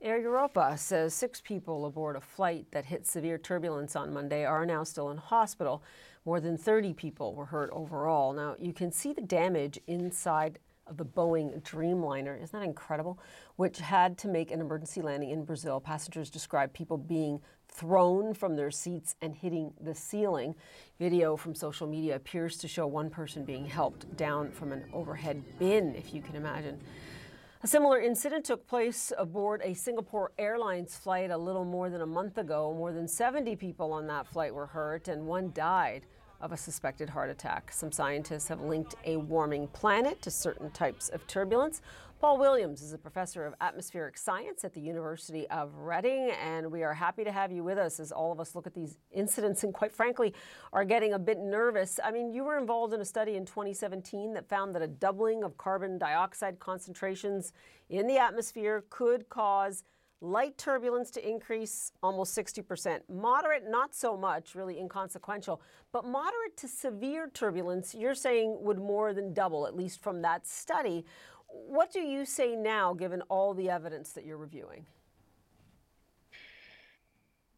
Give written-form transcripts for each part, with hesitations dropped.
Air Europa says 6 people aboard a flight that hit severe turbulence on Monday are now still in hospital. More than 30 people were hurt overall. Now, you can see the damage inside of the Boeing Dreamliner. Isn't that incredible? Which had to make an emergency landing in Brazil. Passengers described people being thrown from their seats and hitting the ceiling. Video from social media appears to show one person being helped down from an overhead bin, if you can imagine. A similar incident took place aboard a Singapore Airlines flight a little more than a month ago. More than 70 people on that flight were hurt, and one died of a suspected heart attack. Some scientists have linked a warming planet to certain types of turbulence. Paul Williams is a professor of atmospheric science at the University of Reading, and we are happy to have you with us as all of us look at these incidents and, quite frankly, are getting a bit nervous. I mean, you were involved in a study in 2017 that found that a doubling of carbon dioxide concentrations in the atmosphere could cause light turbulence to increase almost 60%. Moderate, not so much, really inconsequential. But moderate to severe turbulence, you're saying would more than double, at least from that study. What do you say now, given all the evidence that you're reviewing?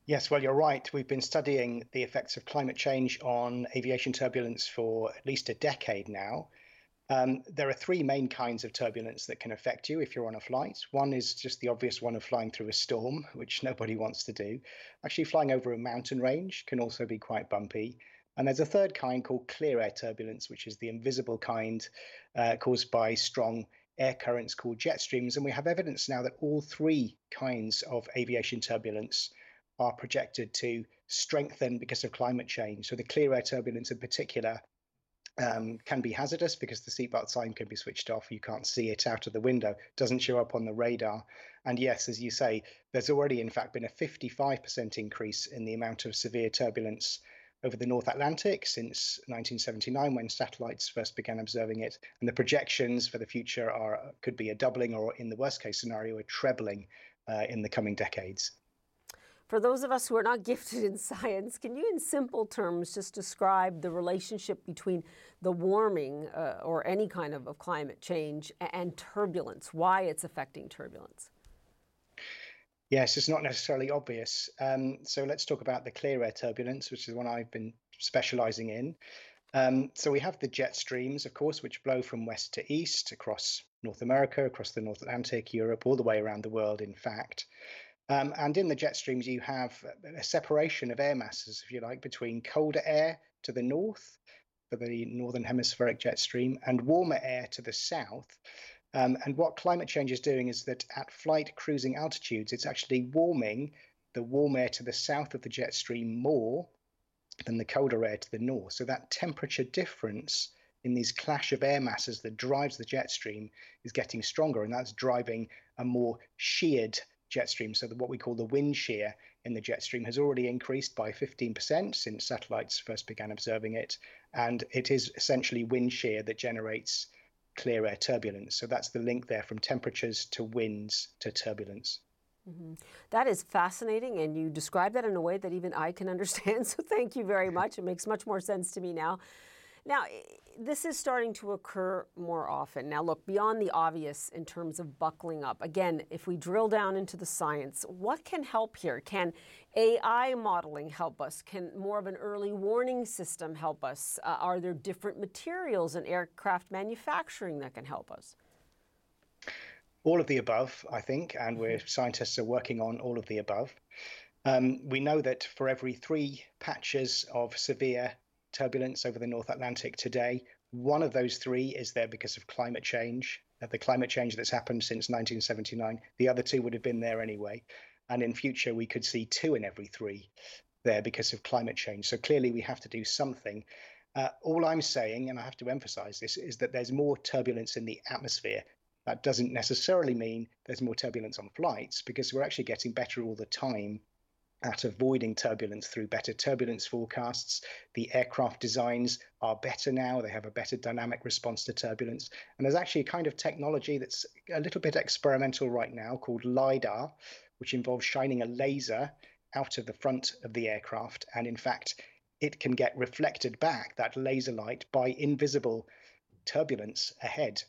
Yes, well, you're right. We've been studying the effects of climate change on aviation turbulence for at least a decade now. There are three main kinds of turbulence that can affect you if you're on a flight. One is just the obvious one of flying through a storm, which nobody wants to do. Actually, flying over a mountain range can also be quite bumpy. And there's a third kind called clear air turbulence, which is the invisible kind caused by strong air currents called jet streams. And we have evidence now that all three kinds of aviation turbulence are projected to strengthen because of climate change. So the clear air turbulence in particular can be hazardous because the seatbelt sign can be switched off. You can't see it out of the window, doesn't show up on the radar. And yes, as you say, there's already, in fact, been a 55% increase in the amount of severe turbulence over the North Atlantic since 1979, when satellites first began observing it. And the projections for the future could be a doubling, or in the worst case scenario, a trebling in the coming decades. For those of us who are not gifted in science, can you in simple terms just describe the relationship between the warming or any kind of climate change and turbulence, why it's affecting turbulence? Yes, it's not necessarily obvious. So let's talk about the clear air turbulence, which is one I've been specializing in. So we have the jet streams, of course, which blow from west to east across North America, across the North Atlantic, Europe, all the way around the world, in fact. And in the jet streams, you have a separation of air masses, if you like, between colder air to the north for the northern hemispheric jet stream and warmer air to the south. And what climate change is doing is that at flight cruising altitudes, it's actually warming the warm air to the south of the jet stream more than the colder air to the north. So that temperature difference in these clash of air masses that drives the jet stream is getting stronger, and that's driving a more sheared jet stream. So what we call the wind shear in the jet stream has already increased by 15% since satellites first began observing it. And it is essentially wind shear that generates clear air turbulence. So that's the link there from temperatures to winds to turbulence. Mm-hmm. That is fascinating, and you describe that in a way that even I can understand. So thank you very much. It makes much more sense to me now. Now, this is starting to occur more often. Now, look, beyond the obvious in terms of buckling up, again, if we drill down into the science, what can help here? Can AI modeling help us? Can more of an early warning system help us? Are there different materials in aircraft manufacturing that can help us? All of the above, I think, and scientists are working on all of the above. We know that for every 3 patches of severe turbulence over the North Atlantic today, one of those 3 is there because of climate change, the climate change that's happened since 1979. The other 2 would have been there anyway. And in future, we could see 2 in every 3 there because of climate change. So clearly we have to do something. All I'm saying, and I have to emphasize this, is that there's more turbulence in the atmosphere. That doesn't necessarily mean there's more turbulence on flights, because we're actually getting better all the time at avoiding turbulence through better turbulence forecasts. The aircraft designs are better now. They have a better dynamic response to turbulence. And there's actually a kind of technology that's a little bit experimental right now called LiDAR, which involves shining a laser out of the front of the aircraft. And in fact, it can get reflected back, that laser light, by invisible turbulence ahead.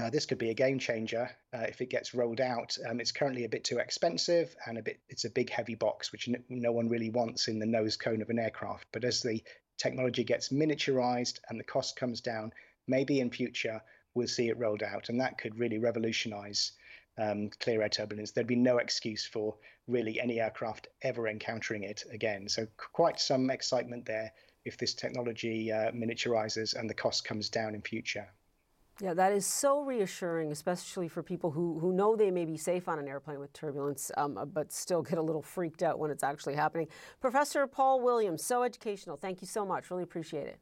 This could be a game changer if it gets rolled out. It's currently a bit too expensive and it's a big heavy box, which no one really wants in the nose cone of an aircraft. But as the technology gets miniaturized and the cost comes down, maybe in future we'll see it rolled out, and that could really revolutionize clear air turbulence. There'd be no excuse for really any aircraft ever encountering it again. So quite some excitement there if this technology miniaturizes and the cost comes down in future. Yeah, that is so reassuring, especially for people who know they may be safe on an airplane with turbulence, but still get a little freaked out when it's actually happening. Professor Paul Williams, so educational. Thank you so much. Really appreciate it.